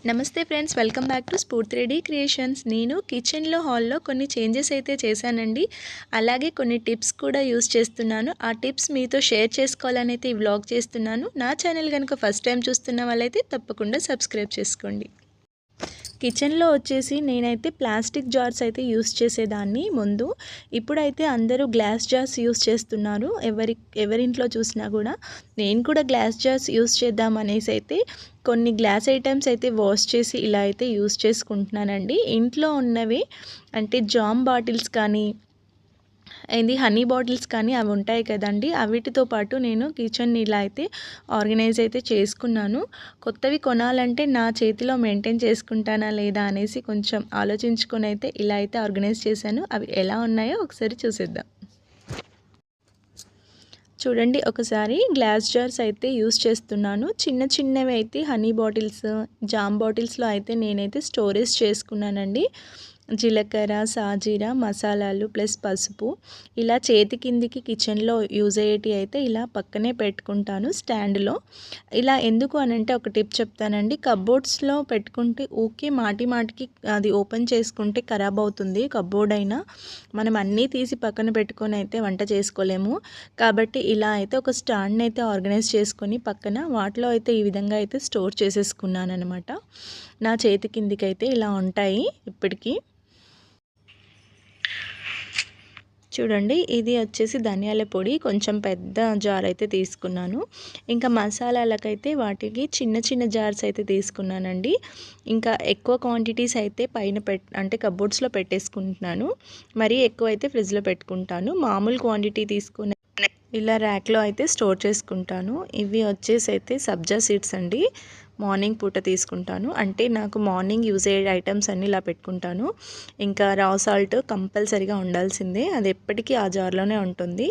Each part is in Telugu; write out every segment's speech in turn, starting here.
నమస్తే ఫ్రెండ్స్, వెల్కమ్ బ్యాక్ టు స్ఫూర్తి రెడీ క్రియేషన్స్. నేను కిచెన్లో హాల్లో కొన్ని చేంజెస్ అయితే చేశానండి. అలాగే కొన్ని టిప్స్ కూడా యూస్ చేస్తున్నాను. ఆ టిప్స్ మీతో షేర్ చేసుకోవాలని అయితే ఈ వ్లాగ్ చేస్తున్నాను. నా ఛానల్ కనుక ఫస్ట్ టైం చూస్తున్న వాళ్ళైతే తప్పకుండా సబ్స్క్రైబ్ చేసుకోండి. కిచెన్లో వచ్చేసి నేనైతే ప్లాస్టిక్ జార్స్ అయితే యూస్ చేసేదాన్ని ముందు. ఇప్పుడైతే అందరూ గ్లాస్ జార్స్ యూస్ చేస్తున్నారు. ఎవరింట్లో చూసినా కూడా నేను కూడా గ్లాస్ జార్స్ యూస్ చేద్దాం అనేసి అయితే కొన్ని గ్లాస్ ఐటమ్స్ అయితే వాష్ చేసి ఇలా అయితే యూస్ చేసుకుంటున్నానండి. ఇంట్లో ఉన్నవి అంటే జామ్ బాటిల్స్ కానీ హనీ బాటిల్స్ కానీ అవి ఉంటాయి కదండి, అవిటితో పాటు నేను కిచెన్ని ఇలా అయితే ఆర్గనైజ్ అయితే చేసుకున్నాను. కొత్తవి కొనాలంటే నా చేతిలో మెయింటైన్ చేసుకుంటానా లేదా అనేసి కొంచెం ఆలోచించుకొని అయితే ఇలా అయితే ఆర్గనైజ్ చేశాను. అవి ఎలా ఉన్నాయో ఒకసారి చూసేద్దాం. చూడండి, ఒకసారి గ్లాస్ జార్స్ అయితే యూస్ చేస్తున్నాను. చిన్న చిన్నవి అయితే హనీ బాటిల్స్, జామ్ బాటిల్స్లో అయితే నేనైతే స్టోరేజ్ చేసుకున్నానండి. జీలకర్ర, సాజీరా, మసాలాలు ప్లస్ పసుపు ఇలా చేతి కిందికి కిచెన్లో యూజ్ అయ్యేటి అయితే ఇలా పక్కనే పెట్టుకుంటాను స్టాండ్లో. ఇలా ఎందుకు అనంటే ఒక టిప్ చెప్తానండి. కబోర్డ్స్లో పెట్టుకుంటే ఊకే మాటికి అది ఓపెన్ చేసుకుంటే ఖరాబ్ అవుతుంది. కబోర్డ్ అయినా మనం అన్నీ తీసి పక్కన పెట్టుకొని అయితే వంట చేసుకోలేము. కాబట్టి ఇలా అయితే ఒక స్టాండ్ని అయితే ఆర్గనైజ్ చేసుకొని పక్కన వాటిలో అయితే ఈ విధంగా అయితే స్టోర్ చేసేసుకున్నాను అనమాట. నా చేతి కిందికి అయితే ఇలా ఉంటాయి ఇప్పటికీ. చూడండి, ఇది వచ్చేసి ధనియాల పొడి కొంచెం పెద్ద జార్ అయితే తీసుకున్నాను. ఇంకా మసాలాలకైతే వాటికి చిన్న చిన్న జార్స్ అయితే తీసుకున్నానండి. ఇంకా ఎక్కువ క్వాంటిటీస్ అయితే పైన అంటే కబోర్డ్స్లో పెట్టేసుకుంటున్నాను. మరీ ఎక్కువ అయితే ఫ్రిడ్జ్లో పెట్టుకుంటాను. మామూలు క్వాంటిటీ తీసుకుని ఇలా ర్యాక్లో అయితే స్టోర్ చేసుకుంటాను. ఇవి వచ్చేసి అయితే సబ్జా సీడ్స్ అండి. మార్నింగ్ పూట తీసుకుంటాను. అంటే నాకు మార్నింగ్ యూజ్ అయ్యే ఐటమ్స్ అన్నీ ఇలా పెట్టుకుంటాను. ఇంకా రా సాల్ట్ కంపల్సరీగా ఉండాల్సిందే, అది ఎప్పటికీ ఆ జార్లోనే ఉంటుంది.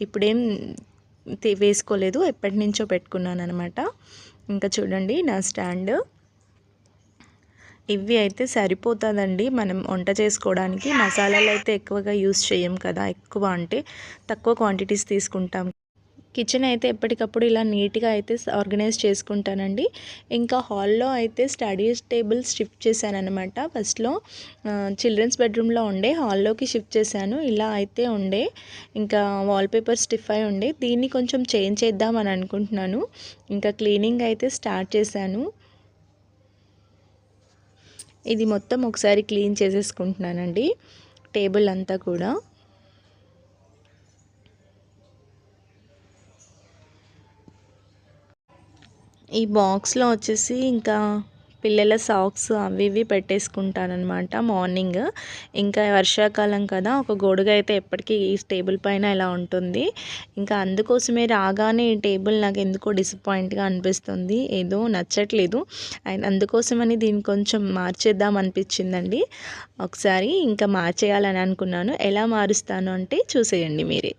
ఇప్పుడేం వేసుకోలేదు, ఎప్పటి నుంచో పెట్టుకున్నాను అనమాట. ఇంకా చూడండి నా స్టాండ్. ఇవి అయితే సరిపోతుందండి మనం వంట చేసుకోవడానికి. మసాలాలు అయితే ఎక్కువగా యూస్ చేయం కదా, ఎక్కువ అంటే తక్కువ క్వాంటిటీస్ తీసుకుంటాం. కిచెన్ అయితే ఎప్పటికప్పుడు ఇలా నీట్గా అయితే ఆర్గనైజ్ చేసుకుంటానండి. ఇంకా హాల్లో అయితే స్టడీ టేబుల్ షిఫ్ట్ చేశాను అనమాట. ఫస్ట్లో చిల్డ్రన్స్ బెడ్రూమ్లో ఉండే హాల్లోకి షిఫ్ట్ చేశాను. ఇలా అయితే ఉండే, ఇంకా వాల్పేపర్ స్టిఫ్ అయి ఉండే. దీన్ని కొంచెం చేంజ్ చేద్దామని అనుకుంటున్నాను. ఇంకా క్లీనింగ్ అయితే స్టార్ట్ చేశాను. ఇది మొత్తం ఒకసారి క్లీన్ చేసేసుకుంటున్నానండి, టేబుల్ అంతా కూడా. ఈ బాక్స్లో వచ్చేసి ఇంకా పిల్లల సాక్స్ అవి ఇవి పెట్టేసుకుంటానమాట మార్నింగ్. ఇంకా వర్షాకాలం కదా, ఒక గొడుగు అయితే ఎప్పటికీ ఈ టేబుల్ పైన ఇలా ఉంటుంది. ఇంకా అందుకోసమే రాగానే ఈ టేబుల్ నాకు ఎందుకో డిసప్పాయింట్గా అనిపిస్తుంది, ఏదో నచ్చట్లేదు. అండ్ అందుకోసమని దీన్ని కొంచెం మార్చేద్దాం అనిపించిందండి. ఒకసారి ఇంకా మార్చేయాలని అనుకున్నాను. ఎలా మారుస్తాను అంటే చూసేయండి మీరే.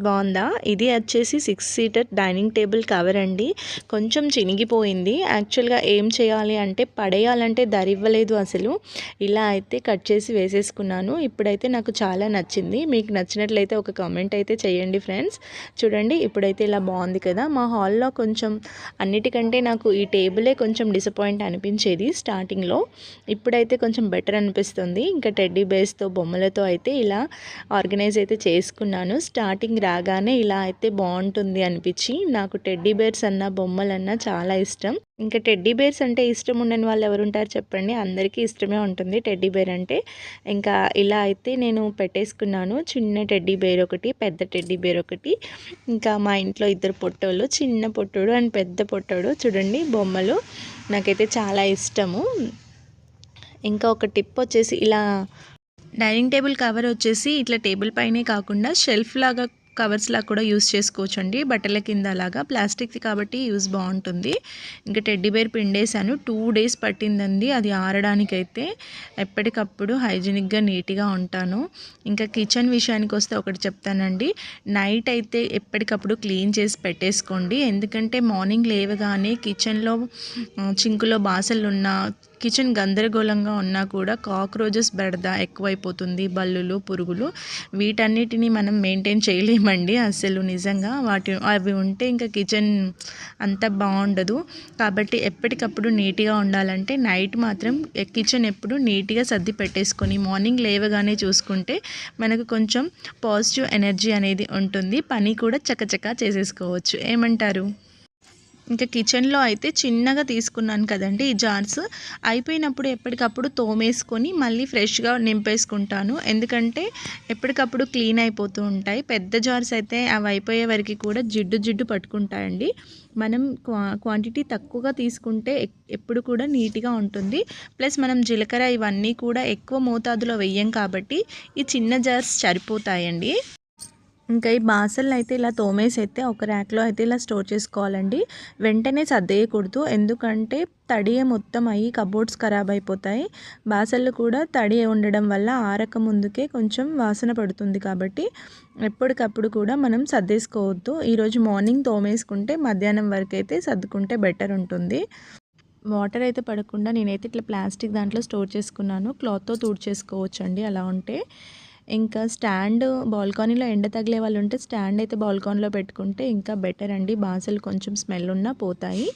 బాగుందా? ఇది వచ్చేసి 6 సీటర్ డైనింగ్ టేబుల్ కవర్ అండి. కొంచెం చినిగిపోయింది. యాక్చువల్గా ఏం చేయాలి అంటే పడేయాలంటే దరివ్వలేదు అసలు. ఇలా అయితే కట్ చేసి వేసేసుకున్నాను. ఇప్పుడైతే నాకు చాలా నచ్చింది. మీకు నచ్చినట్లయితే ఒక కామెంట్ అయితే చేయండి ఫ్రెండ్స్. చూడండి, ఇప్పుడైతే ఇలా బాగుంది కదా. మా హాల్లో కొంచెం అన్నిటికంటే నాకు ఈ టేబులే కొంచెం డిసప్పాయింట్ అనిపించేది స్టార్టింగ్లో. ఇప్పుడైతే కొంచెం బెటర్ అనిపిస్తుంది. ఇంకా టెడ్డీ బేర్స్తో బొమ్మలతో అయితే ఇలా ఆర్గనైజ్ అయితే చేసుకున్నాను. స్టార్టింగ్ రాగానే ఇలా అయితే బాగుంటుంది అనిపించి, నాకు టెడ్డీ బేర్స్ అన్న బొమ్మలన్నా చాలా ఇష్టం. ఇంకా టెడ్డీ బేర్స్ అంటే ఇష్టం ఉండని వాళ్ళు ఎవరుంటారు చెప్పండి, అందరికీ ఇష్టమే ఉంటుంది టెడ్డీ బేర్ అంటే. ఇంకా ఇలా అయితే నేను పెట్టేసుకున్నాను. చిన్న టెడ్డీ బేర్ ఒకటి, పెద్ద టెడ్డీ బేర్ ఒకటి. ఇంకా మా ఇంట్లో ఇద్దరు పొట్టోళ్ళు, చిన్న పొట్టోడు అండ్ పెద్ద పొట్టోడు. చూడండి బొమ్మలు నాకైతే చాలా ఇష్టము. ఇంకా ఒక టిప్ వచ్చేసి, ఇలా డైనింగ్ టేబుల్ కవర్ వచ్చేసి ఇట్లా టేబుల్ పైనే కాకుండా షెల్ఫ్ లాగా కవర్స్ లాగా కూడా యూస్ చేసుకోవచ్చండి. బట్టల కింద అలాగా ప్లాస్టిక్ది కాబట్టి యూస్ బాగుంటుంది. ఇంకా టెడ్డీ బేర్ పిండేశాను. 2 డేస్ పట్టిందండి అది ఆరడానికైతే. ఎప్పటికప్పుడు హైజీనిక్గా నీట్గా ఉంటాను. ఇంకా కిచెన్ విషయానికి వస్తే ఒకటి చెప్తానండి. నైట్ అయితే ఎప్పటికప్పుడు క్లీన్ చేసి పెట్టేసుకోండి. ఎందుకంటే మార్నింగ్ లేవగానే కిచెన్లో చింకులో బాసలు ఉన్నా కిచెన్ గందరగోళంగా ఉన్నా కూడా కాక్రోచెస్ బెడద ఎక్కువైపోతుంది, బల్లులు, పురుగులు వీటన్నిటిని మనం మెయింటైన్ చేయలేమండి అసలు నిజంగా. అవి ఉంటే ఇంకా కిచెన్ అంత బాగుండదు. కాబట్టి ఎప్పటికప్పుడు నీట్గా ఉండాలంటే నైట్ మాత్రం కిచెన్ ఎప్పుడు నీట్గా సర్ది పెట్టేసుకొని మార్నింగ్ లేవగానే చూసుకుంటే మనకు కొంచెం పాజిటివ్ ఎనర్జీ అనేది ఉంటుంది. పని కూడా చకచకా చేసేసుకోవచ్చు. ఏమంటారు? ఇంకా కిచెన్లో అయితే చిన్నగా తీసుకున్నాను కదండి ఈ జార్స్, అయిపోయినప్పుడు ఎప్పటికప్పుడు తోమేసుకొని మళ్ళీ ఫ్రెష్గా నింపేసుకుంటాను. ఎందుకంటే ఎప్పటికప్పుడు క్లీన్ అయిపోతూ ఉంటాయి. పెద్ద జార్స్ అయితే అవి అయిపోయే వరకు కూడా జిడ్డు జిడ్డు పట్టుకుంటాయండి. మనం క్వాంటిటీ తక్కువగా తీసుకుంటే ఎప్పుడు కూడా నీట్గా ఉంటుంది. ప్లస్ మనం జీలకర్ర ఇవన్నీ కూడా ఎక్కువ మోతాదులో వెయ్యం కాబట్టి ఈ చిన్న జార్స్ సరిపోతాయండి. ఇంకా ఈ బాసనలు అయితే ఇలా తోమేసి అయితే ఒక ర్యాక్లో అయితే ఇలా స్టోర్ చేసుకోవాలండి. వెంటనే సర్దేయకూడదు, ఎందుకంటే తడి మొత్తం అయ్యి కబోర్డ్స్ ఖరాబ్ అయిపోతాయి. బాసనలు కూడా తడి ఉండడం వల్ల ఆరక ముందుకే కొంచెం వాసన పడుతుంది. కాబట్టి ఎప్పటికప్పుడు కూడా మనం సర్దేసుకోవద్దు. ఈరోజు మార్నింగ్ తోమేసుకుంటే మధ్యాహ్నం వరకు అయితే సర్దుకుంటే బెటర్ ఉంటుంది. వాటర్ అయితే పడకుండా నేనైతే ఇట్లా ప్లాస్టిక్ దాంట్లో స్టోర్ చేసుకున్నాను. క్లాత్తో తుడిచేసుకోవచ్చు అండి అలా ఉంటే. ఇంకా స్టాండ్ బాల్కనీలో ఎండ తగిలే వాళ్ళు ఉంటే స్టాండ్ అయితే బాల్కనీలో పెట్టుకుంటే ఇంకా బెటర్ అండి. బాసలు కొంచెం స్మెల్ ఉన్నా పోతాయి.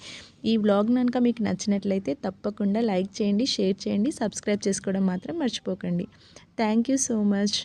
ఈ వ్లాగ్ కనుక మీకు నచ్చినట్లయితే తప్పకుండా లైక్ చేయండి, షేర్ చేయండి, సబ్స్క్రైబ్ చేసుకోవడం మాత్రం మర్చిపోకండి. Thank you so much.